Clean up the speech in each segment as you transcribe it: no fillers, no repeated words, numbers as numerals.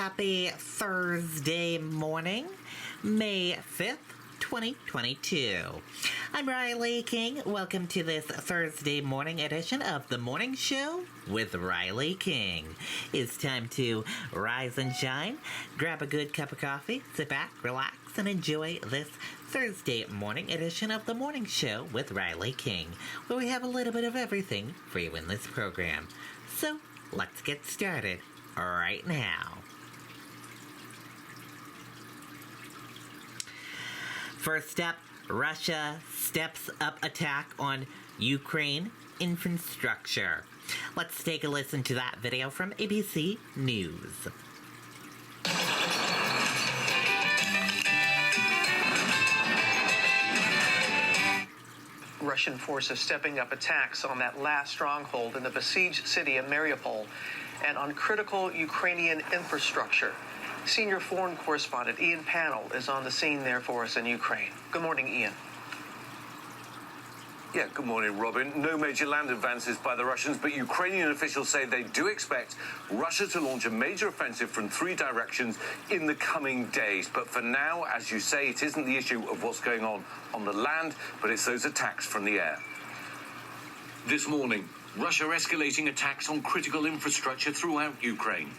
happy Thursday morning, May 5th, 2022. I'm Riley King. Welcome to this Thursday morning edition of The Morning Show with Riley King. It's time to rise and shine, grab a good cup of coffee, sit back, relax, and enjoy this Thursday morning edition of The Morning Show with Riley King, where we have a little bit of everything for you in this program. So, let's get started right now. First up, Russia steps up attack on Ukraine infrastructure. Let's take a listen to that video from ABC News. Russian forces stepping up attacks on that last stronghold in the besieged city of Mariupol and on critical Ukrainian infrastructure. Senior foreign correspondent Ian Pannell is on the scene there for us in Ukraine. Good morning, Ian. Yeah, good morning, Robin. No major land advances by the Russians, but Ukrainian officials say they do expect Russia to launch a major offensive from three directions in the coming days. But for now, as you say, it isn't the issue of what's going on the land, but it's those attacks from the air. This morning, Russia escalating attacks on critical infrastructure throughout Ukraine.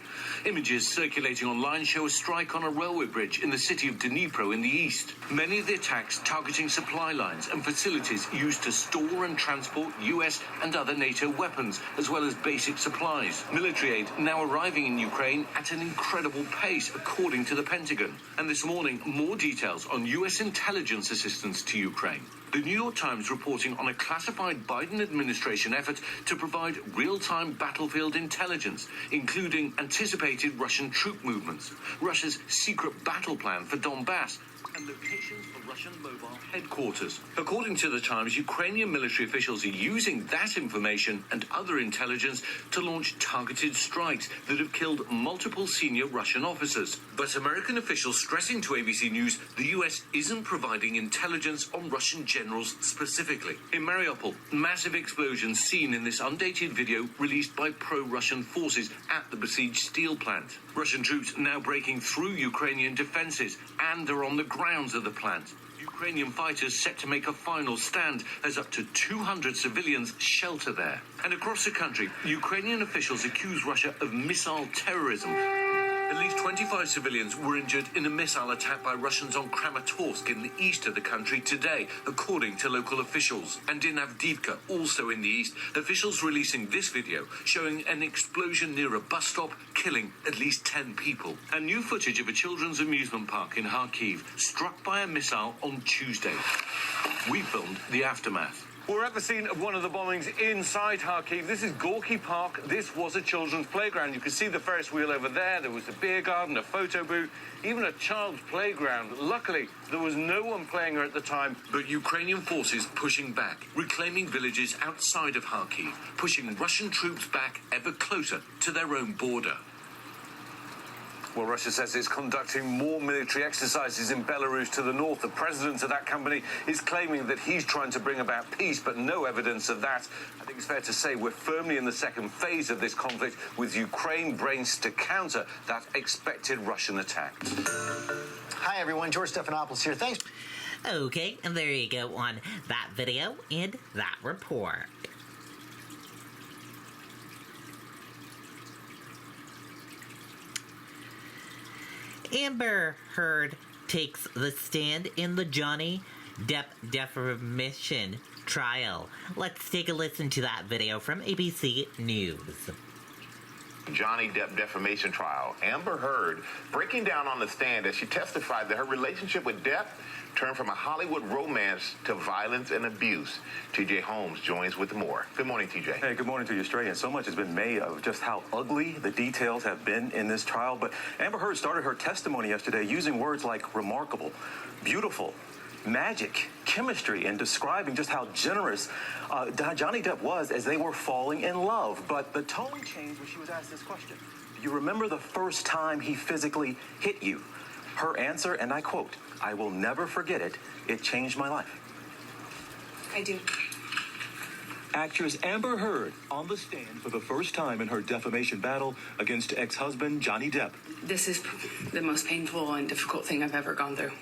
Images circulating online show a strike on a railway bridge in the city of Dnipro in the east. Many of the attacks targeting supply lines and facilities used to store and transport US and other NATO weapons, as well as basic supplies. Military aid now arriving in Ukraine at an incredible pace, according to the Pentagon. And this morning, more details on US intelligence assistance to Ukraine. The New York Times reporting on a classified Biden administration effort to provide real-time battlefield intelligence, including anticipated Russian troop movements, Russia's secret battle plan for Donbass, and locations for Russian mobile headquarters. According to the Times, Ukrainian military officials are using that information and other intelligence to launch targeted strikes that have killed multiple senior Russian officers. But American officials stressing to ABC News the US isn't providing intelligence on Russian generals specifically. In Mariupol, massive explosions seen in this undated video released by pro-Russian forces at the besieged steel plant. Russian troops now breaking through Ukrainian defenses and are on the grounds of the plant. Ukrainian fighters set to make a final stand as up to 200 civilians shelter there. And across the country, Ukrainian officials accuse Russia of missile terrorism. At least 25 civilians were injured in a missile attack by Russians on Kramatorsk in the east of the country today, according to local officials. And in Avdiivka, also in the east, officials releasing this video showing an explosion near a bus stop, killing at least 10 people. And new footage of a children's amusement park in Kharkiv struck by a missile on Tuesday. We filmed the aftermath. We're at the scene of one of the bombings inside Kharkiv. This is Gorky Park. This was a children's playground. You can see the Ferris wheel over there. There was a beer garden, a photo booth, even a child's playground. Luckily, there was no one playing there at the time. But Ukrainian forces pushing back, reclaiming villages outside of Kharkiv, pushing Russian troops back ever closer to their own border. Well, Russia says it's conducting more military exercises in Belarus to the north. The president of that company is claiming that he's trying to bring about peace, but no evidence of that. I think it's fair to say we're firmly in the second phase of this conflict, with Ukraine braced to counter that expected Russian attack. Hi, everyone. George Stephanopoulos here. Thanks. Okay, and there you go on that video and that report. Amber Heard takes the stand in the Johnny Depp defamation trial. Let's take a listen to that video from ABC News. Johnny Depp defamation trial. Amber Heard breaking down on the stand as she testified that her relationship with Depp turned from a Hollywood romance to violence and abuse. TJ Holmes joins with more. Good morning, TJ. Hey, good morning to you, Australia. So much has been made of just how ugly the details have been in this trial. But Amber Heard started her testimony yesterday using words like remarkable, beautiful, magic, chemistry, and describing just how generous Johnny Depp was as they were falling in love. But the tone changed when she was asked this question. Do you remember the first time he physically hit you? Her answer, and I quote, "I will never forget it. It changed my life." I do. Actress Amber Heard on the stand for the first time in her defamation battle against ex-husband Johnny Depp. This is the most painful and difficult thing I've ever gone through.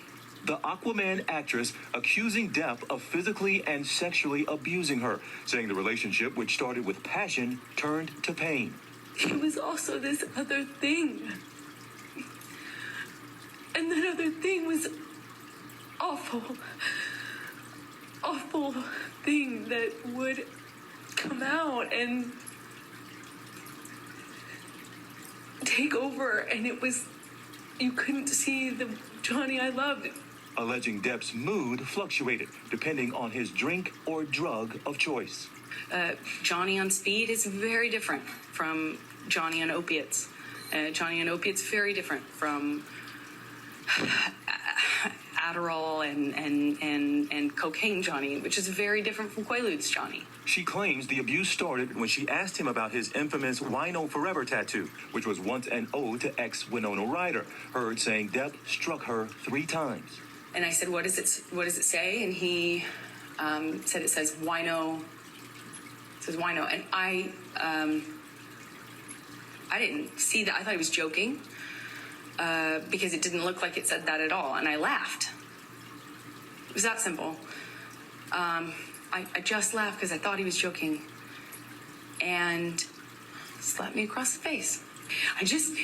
The Aquaman actress accusing Depp of physically and sexually abusing her, saying the relationship, which started with passion, turned to pain. He was also this other thing. And that other thing was awful thing that would come out and take over, and it was, you couldn't see the Johnny I loved. Alleging Depp's mood fluctuated depending on his drink or drug of choice. Johnny on speed is very different from Johnny on opiates. Johnny on opiates very different from Adderall and cocaine Johnny, which is very different from Quaaludes Johnny. She claims the abuse started when she asked him about his infamous Wino Forever tattoo, which was once an ode to ex-Winona Ryder. Heard saying Depp struck her 3 times. And I said, what does it say? And he said it says Wino. It says Wino. And I didn't see that. I thought he was joking because it didn't look like it said that at all. And I laughed. It was that simple. I just laughed because I thought he was joking. And slapped me across the face. I just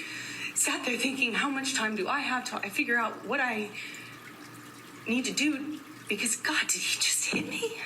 sat there thinking, how much time do I have to figure out what I need to do? Because, God, did he just hit me?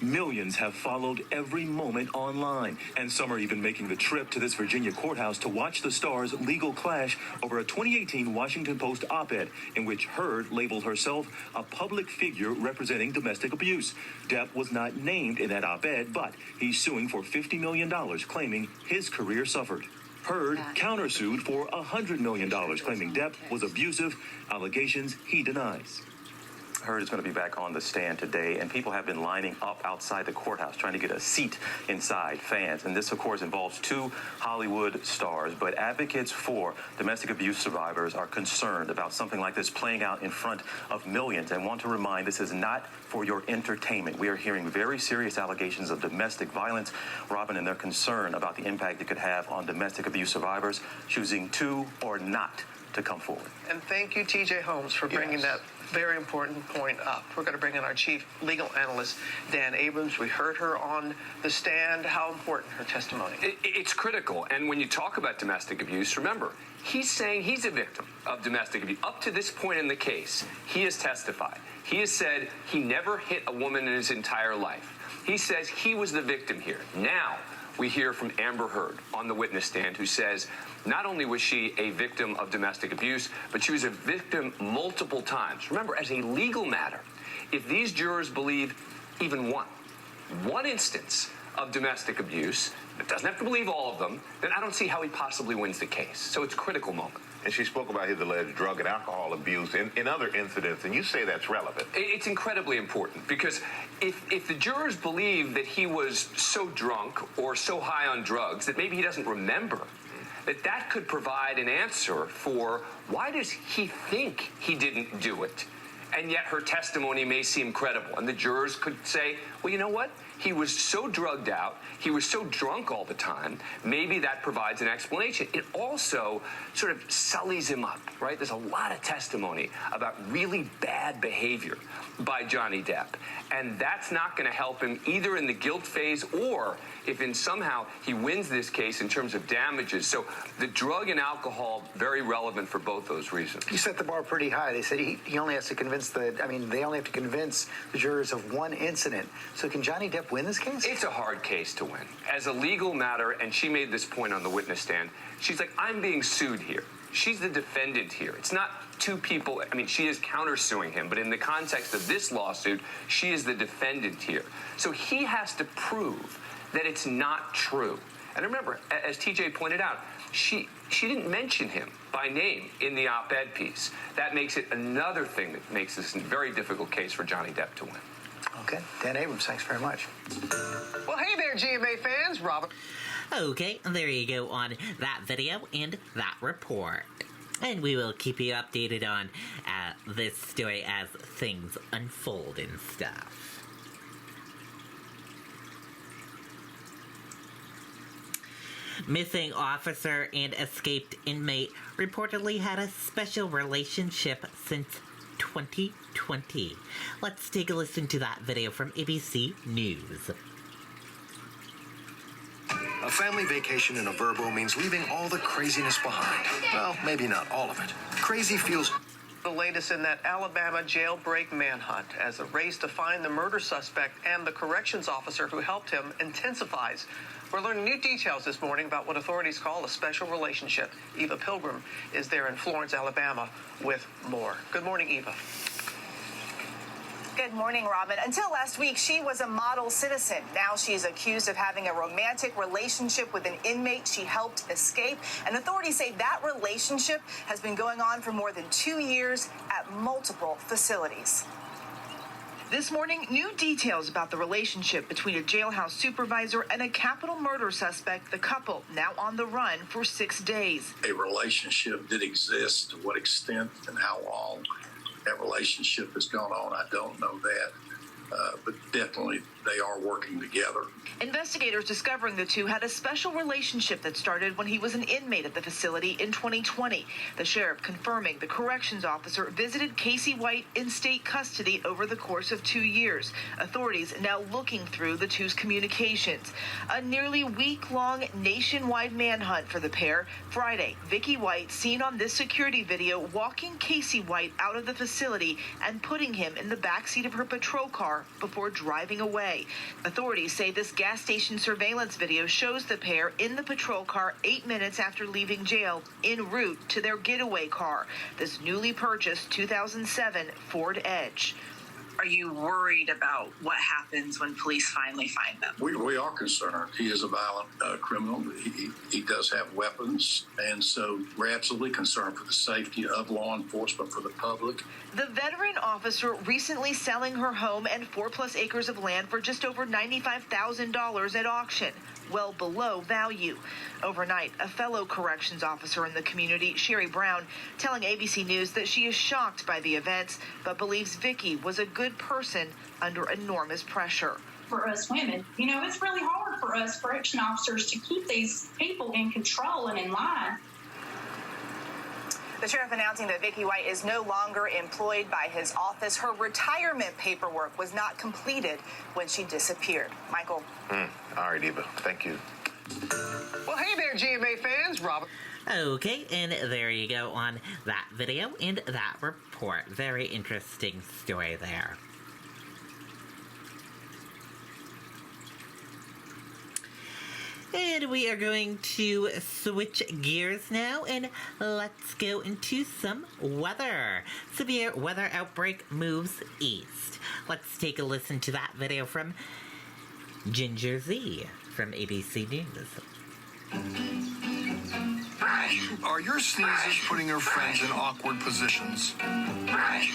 Millions have followed every moment online, and some are even making the trip to this Virginia courthouse to watch the stars' legal clash over a 2018 Washington Post op-ed in which Heard labeled herself a public figure representing domestic abuse. Depp was not named in that op-ed, but he's suing for $50 million, claiming his career suffered. Heard countersued for $100 million, claiming Depp was abusive, allegations he denies. Heard is going to be back on the stand today, and people have been lining up outside the courthouse trying to get a seat inside, fans. And this, of course, involves 2 Hollywood stars. But advocates for domestic abuse survivors are concerned about something like this playing out in front of millions and want to remind this is not for your entertainment. We are hearing very serious allegations of domestic violence, Robin, and they're concerned about the impact it could have on domestic abuse survivors choosing to or not to come forward. And thank you, TJ Holmes, for bringing that very important point up. We're going to bring in our chief legal analyst, Dan Abrams. We heard her on the stand. How important her testimony? It's critical. And when you talk about domestic abuse, remember, he's saying he's a victim of domestic abuse. Up to this point in the case, he has testified. He has said he never hit a woman in his entire life. He says he was the victim here. Now, we hear from Amber Heard on the witness stand, who says not only was she a victim of domestic abuse, but she was a victim multiple times. Remember, as a legal matter, if these jurors believe even one instance of domestic abuse, it doesn't have to believe all of them, then I don't see how he possibly wins the case. So it's a critical moment. And she spoke about his alleged drug and alcohol abuse in other incidents, and you say that's relevant. It's incredibly important because if the jurors believe that he was so drunk or so high on drugs that maybe he doesn't remember, that could provide an answer for why does he think he didn't do it? And yet her testimony may seem credible. And the jurors could say, well, you know what? He was so drugged out. He was so drunk all the time. Maybe that provides an explanation. It also sort of sullies him up, right? There's a lot of testimony about really bad behavior by Johnny Depp. And that's not going to help him either in the guilt phase or if somehow he wins this case in terms of damages. So the drug and alcohol, very relevant for both those reasons. You set the bar pretty high. They said he only has to convince they only have to convince the jurors of one incident. So can Johnny Depp win this case? It's a hard case to win. As a legal matter, and she made this point on the witness stand, she's like, I'm being sued here. She's the defendant here. It's not 2 people. I mean, she is countersuing him, but in the context of this lawsuit, she is the defendant here. So he has to prove that it's not true. And remember, as TJ pointed out, she didn't mention him by name in the op-ed piece. That makes it another thing that makes this a very difficult case for Johnny Depp to win. Okay. Dan Abrams, thanks very much. Well, hey there, GMA fans. Robert. Okay, there you go on that video and that report. And we will keep you updated on this story as things unfold and stuff. Missing officer and escaped inmate reportedly had a special relationship since 2020. Let's take a listen to that video from ABC News. A family vacation in a Verbo means leaving all the craziness behind. Well, maybe not all of it. Crazy feels... The latest in that Alabama jailbreak manhunt as the race to find the murder suspect and the corrections officer who helped him intensifies. We're learning new details this morning about what authorities call a special relationship. Eva Pilgrim is there in Florence, Alabama with more. Good morning, Eva. Good morning, Robin. Until last week, she was a model citizen. Now she's accused of having a romantic relationship with an inmate she helped escape. And authorities say that relationship has been going on for more than 2 years at multiple facilities. This morning, new details about the relationship between a jailhouse supervisor and a capital murder suspect, the couple now on the run for 6 days. A relationship did exist. To what extent and how long that relationship has gone on, I don't know that. But definitely they are working together. Investigators discovering the two had a special relationship that started when he was an inmate at the facility in 2020. The sheriff confirming the corrections officer visited Casey White in state custody over the course of 2 years. Authorities now looking through the two's communications. A nearly week-long nationwide manhunt for the pair. Friday, Vicky White seen on this security video walking Casey White out of the facility and putting him in the backseat of her patrol car before driving away. Authorities say this gas station surveillance video shows the pair in the patrol car 8 minutes after leaving jail en route to their getaway car, this newly purchased 2007 Ford Edge. Are you worried about what happens when police finally find them? We are concerned. He is a violent criminal. He does have weapons, and so we're absolutely concerned for the safety of law enforcement, for the public. The veteran officer recently selling her home and 4+ acres of land for just over $95,000 at auction, well below value. Overnight, a fellow corrections officer in the community, Sherry Brown, telling ABC News that she is shocked by the events, but believes Vicky was a good person under enormous pressure. For us women, it's really hard for us correction officers to keep these people in control and in line. The sheriff announcing that Vicky White is no longer employed by his office. Her retirement paperwork was not completed when she disappeared. Michael. All right, Eva. Thank you. Well, hey there, GMA fans. Robin. Okay, and there you go on that video and that report. Very interesting story there. And we are going to switch gears now, and let's go into some weather. Severe weather outbreak moves east. Let's take a listen to that video from Ginger Z from ABC News. Are your sneezes putting your friends in awkward positions?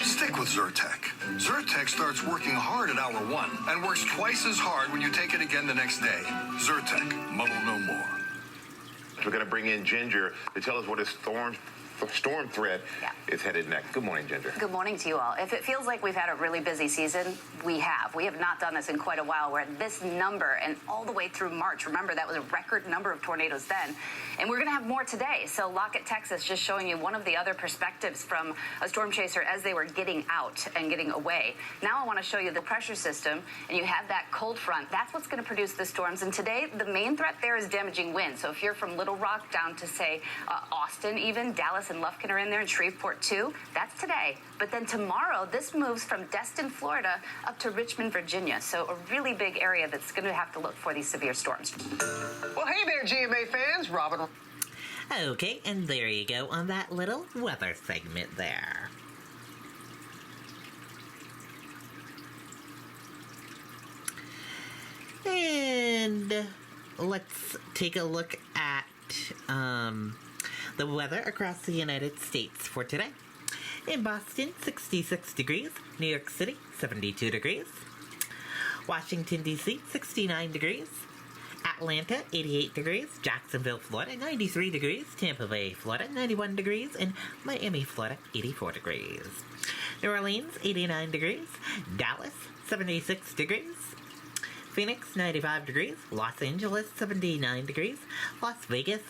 Stick with Zyrtec. Zyrtec starts working hard at hour 1 and works twice as hard when you take it again the next day. Zyrtec, muddle no more. We're going to bring in Ginger to tell us what a storm threat is headed next. Good morning, Ginger. Good morning to you all. If it feels like we've had a really busy season, we have. We have not done this in quite a while. We're at this number and all the way through March. Remember, that was a record number of tornadoes then. And we're going to have more today. So Lockett, Texas, just showing you one of the other perspectives from a storm chaser as they were getting out and getting away. Now I want to show you the pressure system, and you have that cold front. That's what's going to produce the storms. And today, the main threat there is damaging winds. So if you're from Little Rock down to, say, Austin even, Dallas and Lufkin are in there, and Shreveport too, that's today. But then tomorrow, this moves from Destin, Florida, up to Richmond, Virginia. So a really big area that's going to have to look for these severe storms. Well, hey there, GMA fans. Robin. Okay, and there you go on that little weather segment there. And let's take a look at the weather across the United States for today. In Boston, 66 degrees. New York City, 72 degrees. Washington, D.C., 69 degrees. Atlanta, 88 degrees. Jacksonville, Florida, 93 degrees. Tampa Bay, Florida, 91 degrees. And Miami, Florida, 84 degrees. New Orleans, 89 degrees. Dallas, 76 degrees. Phoenix, 95 degrees. Los Angeles, 79 degrees. Las Vegas,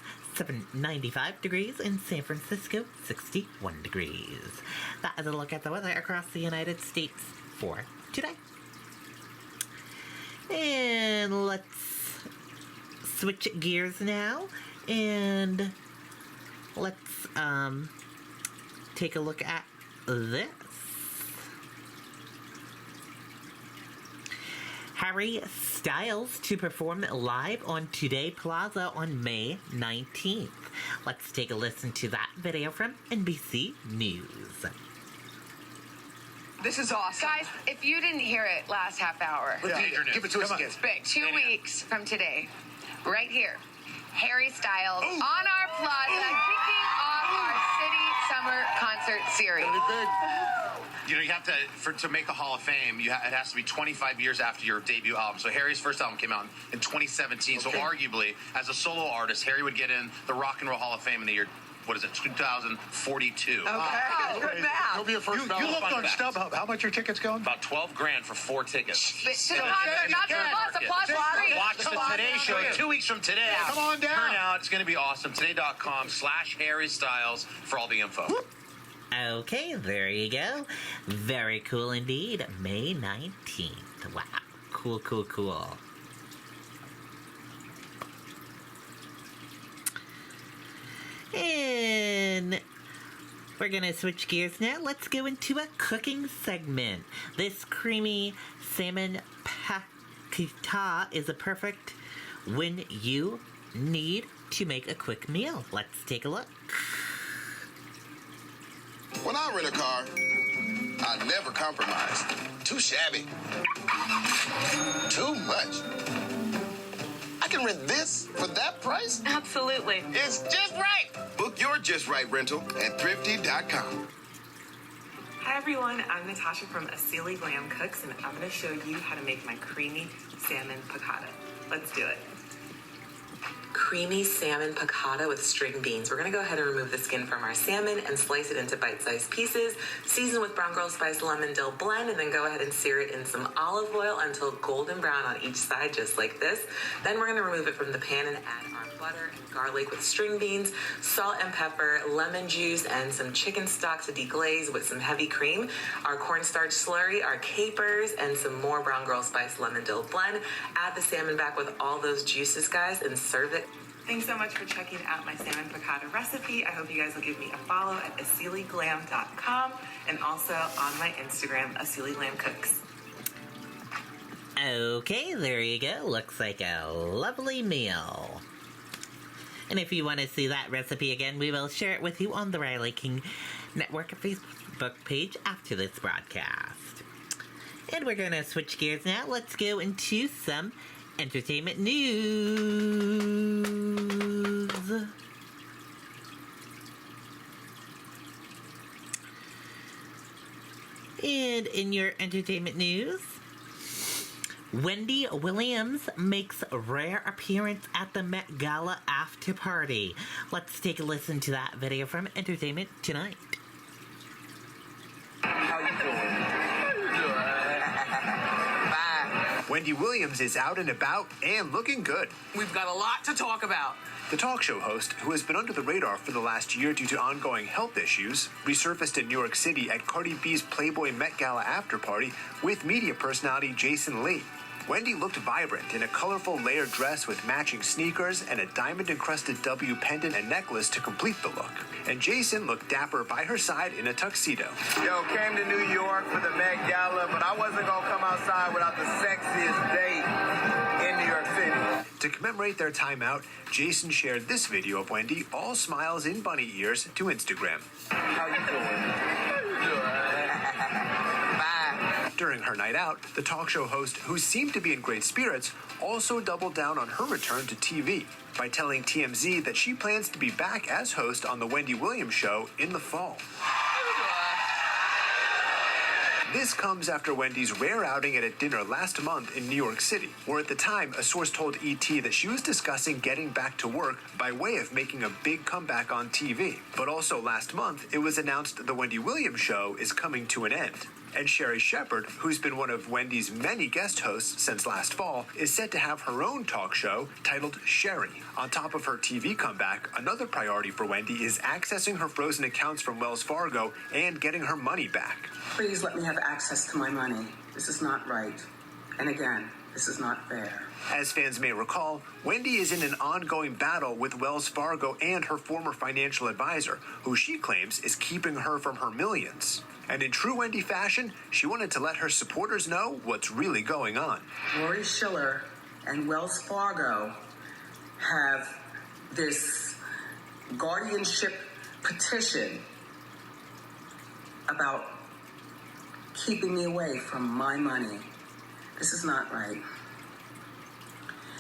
95 degrees. And San Francisco, 61 degrees. That is a look at the weather across the United States for today. And let's switch gears now. And let's take a look at this. Harry Styles to perform live on Today Plaza on May 19th. Let's take a listen to that video from NBC News. This is awesome. Guys, if you didn't hear it last half hour, give it to us again. it's big. 2 weeks from today, right here, Harry Styles on our plaza, kicking off our City Summer Concert Series. You know, you have to make the Hall of Fame, it has to be 25 years after your debut album. So Harry's first album came out in 2017. Okay. So arguably, as a solo artist, Harry would get in the Rock and Roll Hall of Fame in the year, 2042. Okay, good math. You'll be a first You looked on StubHub. How much your tickets going? About $12,000 for 4 tickets. To the concert, not to the plus free. Watch the Today Show 2 weeks from today. Come on down. Turn out. It's going to be awesome. Today.com/Harry Styles for all the info. Okay, there you go. Very cool indeed. May 19th. Wow. Cool, cool, cool. And we're going to switch gears now. Let's go into a cooking segment. This creamy salmon paquita is a perfect when you need to make a quick meal. Let's take a look. When I rent a car, I never compromise. Too shabby. Too much. I can rent this for that price? Absolutely. It's just right. Book your Just Right rental at thrifty.com. Hi everyone, I'm Natasha from Asili Glam Cooks, and I'm going to show you how to make my creamy salmon piccata. Let's do it. Creamy salmon piccata with string beans. We're going to go ahead and remove the skin from our salmon and slice it into bite-sized pieces. Season with brown girl spice lemon dill blend, and then go ahead and sear it in some olive oil until golden brown on each side, just like this. Then we're going to remove it from the pan and add our butter and garlic with string beans, salt and pepper, lemon juice, and some chicken stock to deglaze with some heavy cream, our cornstarch slurry, our capers, and some more brown girl spice lemon dill blend. Add the salmon back with all those juices, guys, and serve it. Thanks so much for checking out my salmon piccata recipe. I hope you guys will give me a follow at asiliglam.com and also on my Instagram, Asili Glam Cooks. Okay, there you go. Looks like a lovely meal. And if you want to see that recipe again, we will share it with you on the Riley King Network Facebook page after this broadcast. And we're going to switch gears now. Let's go into some entertainment news. And in your entertainment news, Wendy Williams makes a rare appearance at the Met Gala after party. Let's take a listen to that video from Entertainment Tonight. How you doing? Wendy Williams is out and about and looking good. We've got a lot to talk about. The talk show host, who has been under the radar for the last year due to ongoing health issues, resurfaced in New York City at Cardi B's Playboy Met Gala after party with media personality Jason Lee. Wendy looked vibrant in a colorful layered dress with matching sneakers and a diamond-encrusted W pendant and necklace to complete the look. And Jason looked dapper by her side in a tuxedo. Yo, came to New York for the Met Gala, but I wasn't gonna come outside without the sexiest date in New York City. To commemorate their time out, Jason shared this video of Wendy, all smiles in bunny ears, to Instagram. How you doing? During her night out, the talk show host, who seemed to be in great spirits, also doubled down on her return to TV by telling TMZ that she plans to be back as host on The Wendy Williams Show in the fall. This comes after Wendy's rare outing at a dinner last month in New York City, where at the time, a source told ET that she was discussing getting back to work by way of making a big comeback on TV. But also last month, it was announced The Wendy Williams Show is coming to an end. And Sherry Shepard, who's been one of Wendy's many guest hosts since last fall, is set to have her own talk show titled Sherry. On top of her TV comeback, another priority for Wendy is accessing her frozen accounts from Wells Fargo and getting her money back. Please let me have access to my money. This is not right. And again, this is not fair. As fans may recall, Wendy is in an ongoing battle with Wells Fargo and her former financial advisor, who she claims is keeping her from her millions. And in true Wendy fashion, she wanted to let her supporters know what's really going on. Lori Schiller and Wells Fargo have this guardianship petition about keeping me away from my money. This is not right.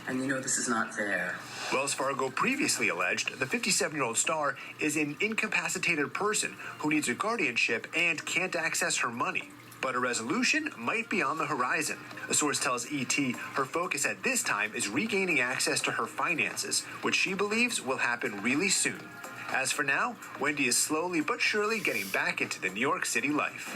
And you know this is not fair. Wells Fargo previously alleged the 57-year-old star is an incapacitated person who needs a guardianship and can't access her money. But a resolution might be on the horizon. A source tells ET her focus at this time is regaining access to her finances, which she believes will happen really soon. As for now, Wendy is slowly but surely getting back into the New York City life.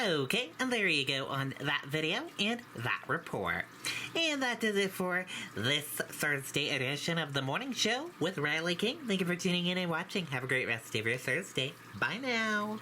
Okay, and there you go on that video and that report. And that does it for this Thursday edition of The Morning Show with Riley King. Thank you for tuning in and watching. Have a great rest of your Thursday. Bye now.